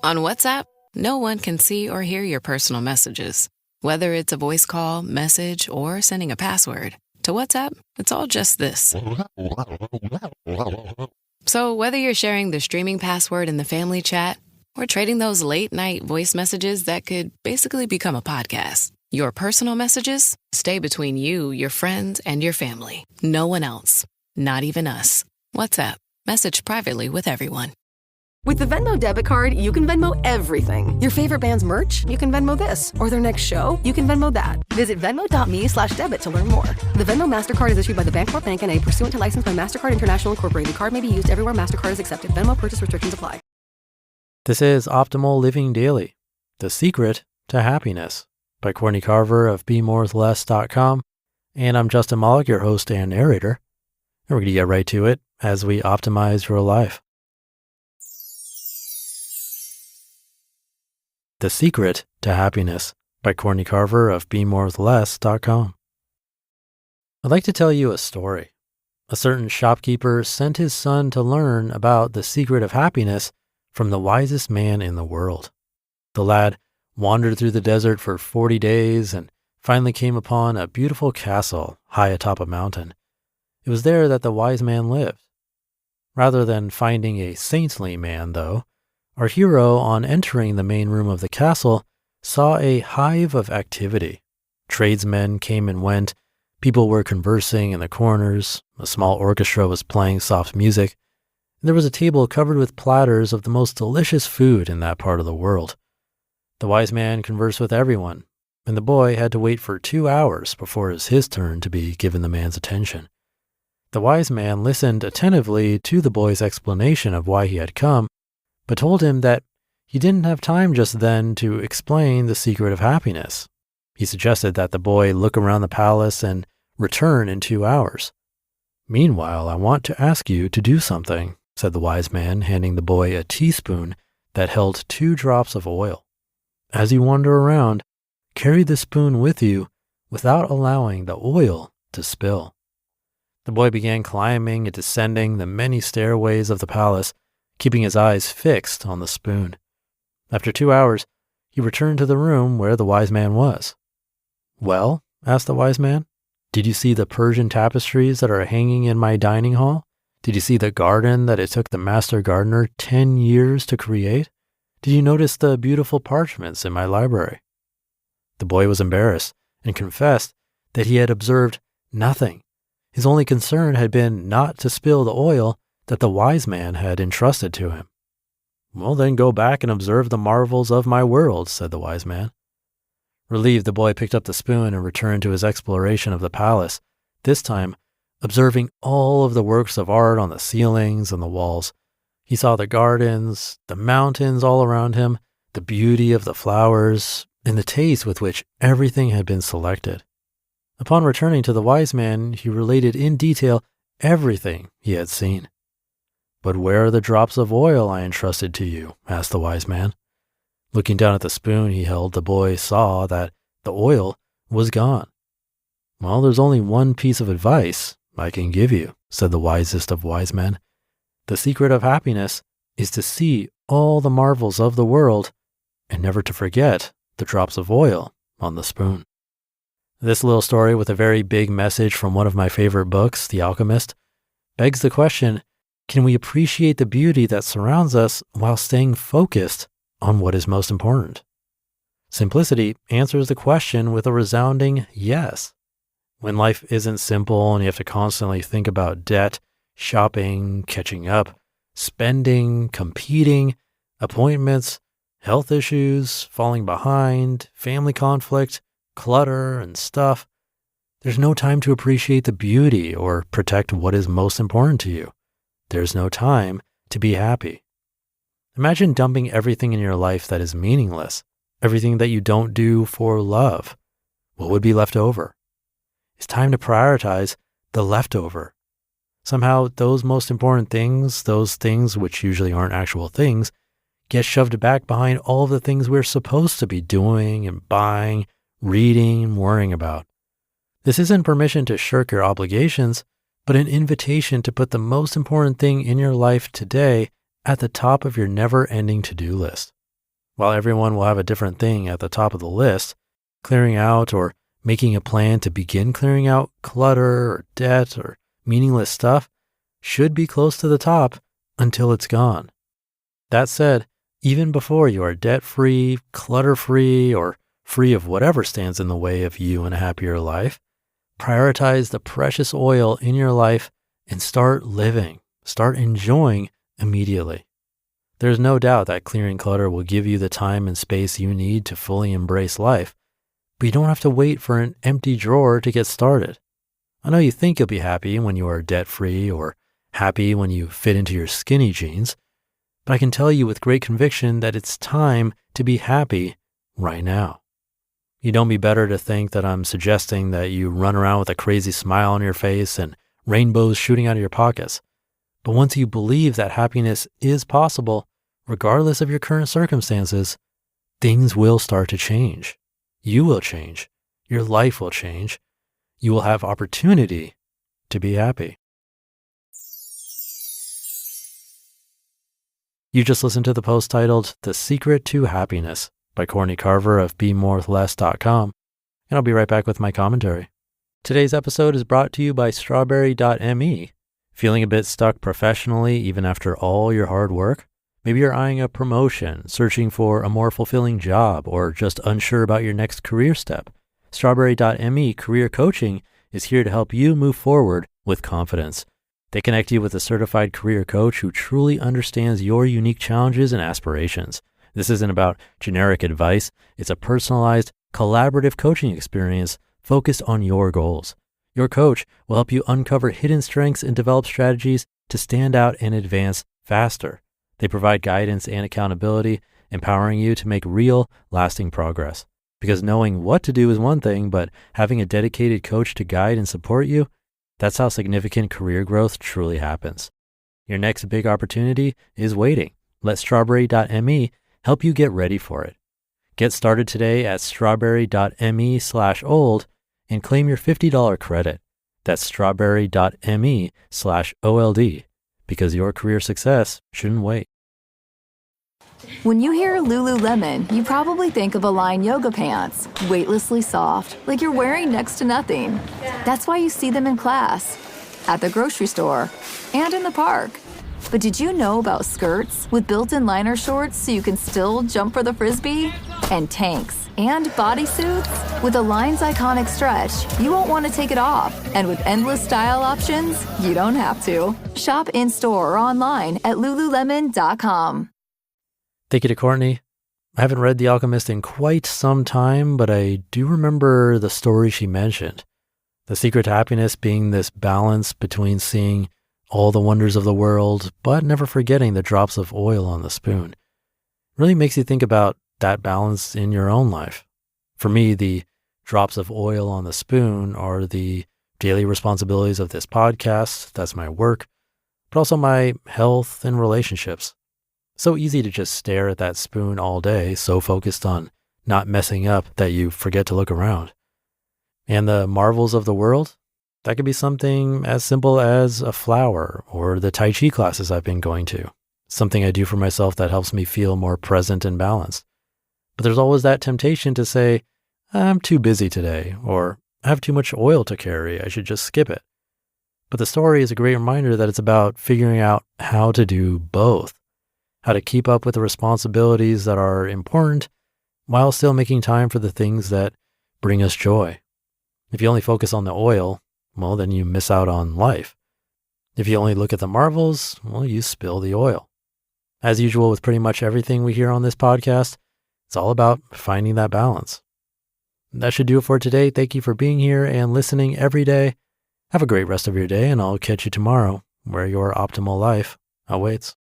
On WhatsApp, no one can see or hear your personal messages. Whether it's a voice call, message, or sending a password. To WhatsApp, it's all just this. So whether you're sharing the streaming password in the family chat or trading those late-night voice messages that could basically become a podcast, your personal messages stay between you, your friends, and your family. No one else. Not even us. WhatsApp. Message privately with everyone. With the Venmo debit card, you can Venmo everything. Your favorite band's merch? You can Venmo this. Or their next show? You can Venmo that. Visit venmo.me/debit to learn more. The Venmo MasterCard is issued by the Bancorp Bank N.A. pursuant to license by MasterCard International Incorporated. Card may be used everywhere MasterCard is accepted. Venmo purchase restrictions apply. This is Optimal Living Daily, The Secret to Happiness by Courtney Carver of BeMoreWithLess.com. And I'm Justin Malik, your host and narrator. And we're going to get right to it as we optimize your life. The Secret to Happiness by Courtney Carver of BeMoreWithLess.com. I'd like to tell you a story. A certain shopkeeper sent his son to learn about the secret of happiness from the wisest man in the world. The lad wandered through the desert for 40 days and finally came upon a beautiful castle high atop a mountain. It was there that the wise man lived. Rather than finding a saintly man, though, our hero, on entering the main room of the castle, saw a hive of activity. Tradesmen came and went, people were conversing in the corners, a small orchestra was playing soft music, and there was a table covered with platters of the most delicious food in that part of the world. The wise man conversed with everyone, and the boy had to wait for 2 hours before it was his turn to be given the man's attention. The wise man listened attentively to the boy's explanation of why he had come, but told him that he didn't have time just then to explain the secret of happiness. He suggested that the boy look around the palace and return in 2 hours. "Meanwhile, I want to ask you to do something," said the wise man, handing the boy a teaspoon that held 2 drops of oil. "As you wander around, carry the spoon with you without allowing the oil to spill." The boy began climbing and descending the many stairways of the palace, keeping his eyes fixed on the spoon. After 2 hours, he returned to the room where the wise man was. "Well," asked the wise man, "did you see the Persian tapestries that are hanging in my dining hall? Did you see the garden that it took the master gardener 10 years to create? Did you notice the beautiful parchments in my library?" The boy was embarrassed and confessed that he had observed nothing. His only concern had been not to spill the oil that the wise man had entrusted to him. "Well, then go back and observe the marvels of my world," said the wise man. Relieved, the boy picked up the spoon and returned to his exploration of the palace, this time observing all of the works of art on the ceilings and the walls. He saw the gardens, the mountains all around him, the beauty of the flowers, and the taste with which everything had been selected. Upon returning to the wise man, he related in detail everything he had seen. "But where are the drops of oil I entrusted to you?" asked the wise man. Looking down at the spoon he held, the boy saw that the oil was gone. "Well, there's only one piece of advice I can give you," said the wisest of wise men. "The secret of happiness is to see all the marvels of the world and never to forget the drops of oil on the spoon." This little story, with a very big message from one of my favorite books, The Alchemist, begs the question, can we appreciate the beauty that surrounds us while staying focused on what is most important? Simplicity answers the question with a resounding yes. When life isn't simple and you have to constantly think about debt, shopping, catching up, spending, competing, appointments, health issues, falling behind, family conflict, clutter, and stuff, there's no time to appreciate the beauty or protect what is most important to you. There's no time to be happy. Imagine dumping everything in your life that is meaningless, everything that you don't do for love. What would be left over? It's time to prioritize the leftover. Somehow, those most important things, those things which usually aren't actual things, get shoved back behind all of the things we're supposed to be doing and buying, reading, and worrying about. This isn't permission to shirk your obligations, but an invitation to put the most important thing in your life today at the top of your never-ending to-do list. While everyone will have a different thing at the top of the list, clearing out or making a plan to begin clearing out clutter or debt or meaningless stuff should be close to the top until it's gone. That said, even before you are debt-free, clutter-free, or free of whatever stands in the way of you and a happier life, prioritize the precious oil in your life and start living, start enjoying immediately. There's no doubt that clearing clutter will give you the time and space you need to fully embrace life, but you don't have to wait for an empty drawer to get started. I know you think you'll be happy when you are debt-free or happy when you fit into your skinny jeans, but I can tell you with great conviction that it's time to be happy right now. You don't be better to think that I'm suggesting that you run around with a crazy smile on your face and rainbows shooting out of your pockets. But once you believe that happiness is possible, regardless of your current circumstances, things will start to change. You will change. Your life will change. You will have opportunity to be happy. You just listened to the post titled The Secret to Happiness by Courtney Carver of BeMoreWithLess.com, and I'll be right back with my commentary. Today's episode is brought to you by Strawberry.me. Feeling a bit stuck professionally even after all your hard work? Maybe you're eyeing a promotion, searching for a more fulfilling job, or just unsure about your next career step. Strawberry.me Career Coaching is here to help you move forward with confidence. They connect you with a certified career coach who truly understands your unique challenges and aspirations. This isn't about generic advice. It's a personalized, collaborative coaching experience focused on your goals. Your coach will help you uncover hidden strengths and develop strategies to stand out and advance faster. They provide guidance and accountability, empowering you to make real, lasting progress. Because knowing what to do is one thing, but having a dedicated coach to guide and support you, that's how significant career growth truly happens. Your next big opportunity is waiting. Let Strawberry.me help you get ready for it. Get started today at Strawberry.me/old and claim your $50 credit. That's Strawberry.me/OLD, because your career success shouldn't wait. When you hear Lululemon, you probably think of Align yoga pants, weightlessly soft, like you're wearing next to nothing. That's why you see them in class, at the grocery store, and in the park. But did you know about skirts with built-in liner shorts so you can still jump for the Frisbee? And tanks and bodysuits? With Align's iconic stretch, you won't want to take it off. And with endless style options, you don't have to. Shop in-store or online at Lululemon.com. Thank you to Courtney. I haven't read The Alchemist in quite some time, but I do remember the story she mentioned. The secret to happiness being this balance between seeing all the wonders of the world, but never forgetting the drops of oil on the spoon. It really makes you think about that balance in your own life. For me, the drops of oil on the spoon are the daily responsibilities of this podcast. That's my work, but also my health and relationships. So easy to just stare at that spoon all day, so focused on not messing up that you forget to look around. And the marvels of the world, that could be something as simple as a flower or the Tai Chi classes I've been going to, something I do for myself that helps me feel more present and balanced. But there's always that temptation to say, I'm too busy today, or I have too much oil to carry, I should just skip it. But the story is a great reminder that it's about figuring out how to do both. How to keep up with the responsibilities that are important while still making time for the things that bring us joy. If you only focus on the oil, well, then you miss out on life. If you only look at the marvels, well, you spill the oil. As usual with pretty much everything we hear on this podcast, it's all about finding that balance. That should do it for today. Thank you for being here and listening every day. Have a great rest of your day, and I'll catch you tomorrow where your optimal life awaits.